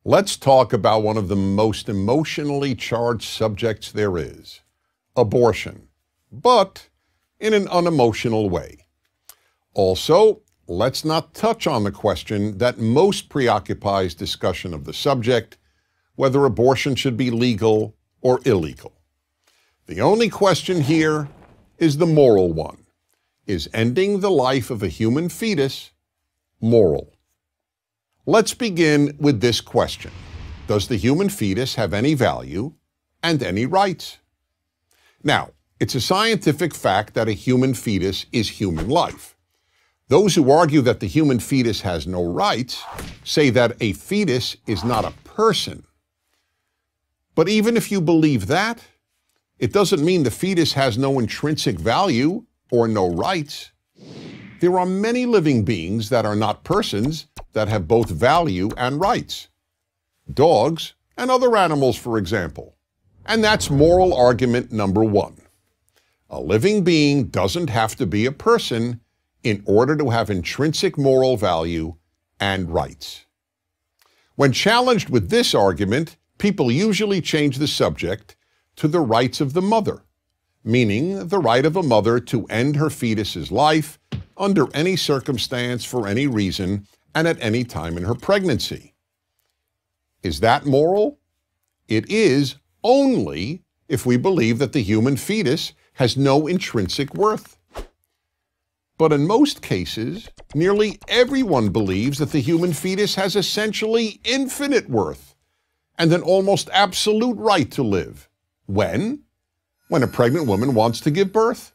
Let's talk about one of the most emotionally charged subjects there is, abortion, but in an unemotional way. Also, let's not touch on the question that most preoccupies discussion of the subject, whether abortion should be legal or illegal. The only question here is the moral one. Is ending the life of a human fetus moral? Let's begin with this question. Does the human fetus have any value and any rights? Now, it's a scientific fact that a human fetus is human life. Those who argue that the human fetus has no rights say that a fetus is not a person. But even if you believe that, it doesn't mean the fetus has no intrinsic value or no rights. There are many living beings that are not persons that have both value and rights. Dogs and other animals, for example. And that's moral argument number one. A living being doesn't have to be a person in order to have intrinsic moral value and rights. When challenged with this argument, people usually change the subject to the rights of the mother, meaning the right of a mother to end her fetus's life under any circumstance for any reason and at any time in her pregnancy. Is that moral? It is only if we believe that the human fetus has no intrinsic worth. But in most cases, nearly everyone believes that the human fetus has essentially infinite worth and an almost absolute right to live. When? When a pregnant woman wants to give birth.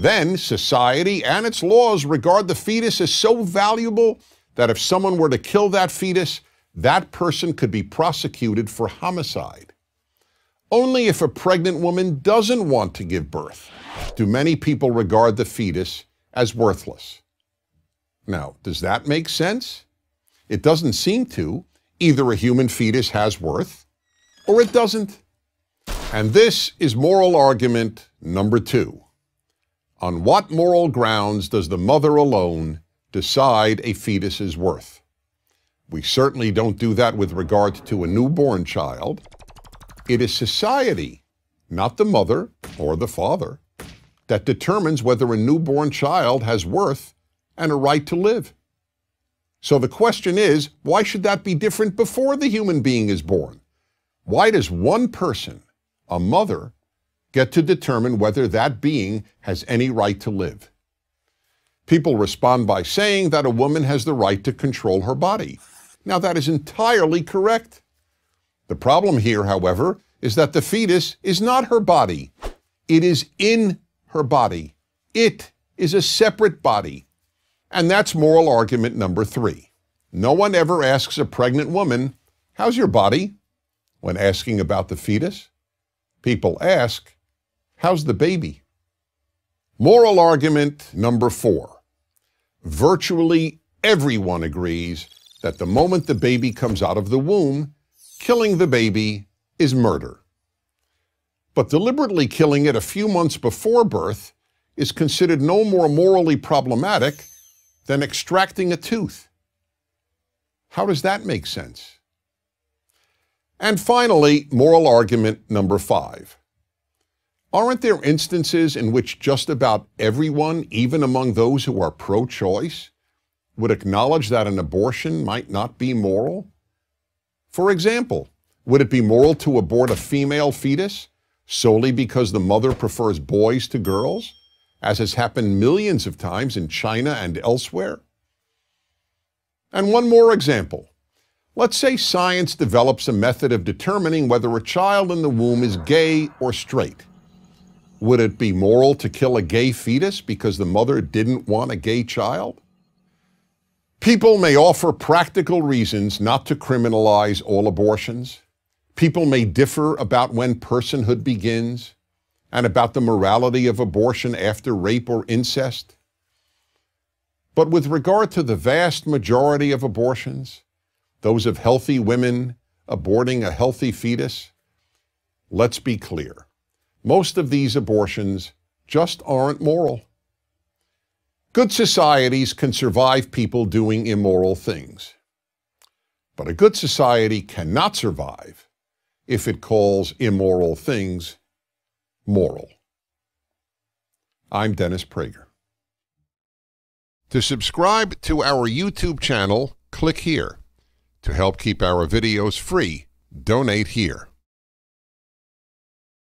Then society and its laws regard the fetus as so valuable that if someone were to kill that fetus, that person could be prosecuted for homicide. Only if a pregnant woman doesn't want to give birth do many people regard the fetus as worthless. Now, does that make sense? It doesn't seem to. Either a human fetus has worth or it doesn't. And this is moral argument number two. On what moral grounds does the mother alone decide a fetus's worth? We certainly don't do that with regard to a newborn child. It is society, not the mother or the father, that determines whether a newborn child has worth and a right to live. So the question is, why should that be different before the human being is born? Why does one person, a mother, get to determine whether that being has any right to live? People respond by saying that a woman has the right to control her body. Now, that is entirely correct. The problem here, however, is that the fetus is not her body. It is in her body. It is a separate body. And that's moral argument number three. No one ever asks a pregnant woman, "How's your body?" when asking about the fetus. People ask, "How's the baby?" Moral argument number four. Virtually everyone agrees that the moment the baby comes out of the womb, killing the baby is murder. But deliberately killing it a few months before birth is considered no more morally problematic than extracting a tooth. How does that make sense? And finally, moral argument number five. Aren't there instances in which just about everyone, even among those who are pro-choice, would acknowledge that an abortion might not be moral? For example, would it be moral to abort a female fetus solely because the mother prefers boys to girls, as has happened millions of times in China and elsewhere? And one more example. Let's say science develops a method of determining whether a child in the womb is gay or straight. Would it be moral to kill a gay fetus because the mother didn't want a gay child? People may offer practical reasons not to criminalize all abortions. People may differ about when personhood begins and about the morality of abortion after rape or incest. But with regard to the vast majority of abortions, those of healthy women aborting a healthy fetus, let's be clear. Most of these abortions just aren't moral. Good societies can survive people doing immoral things. But a good society cannot survive if it calls immoral things moral. I'm Dennis Prager. To subscribe to our YouTube channel, click here. To help keep our videos free, donate here.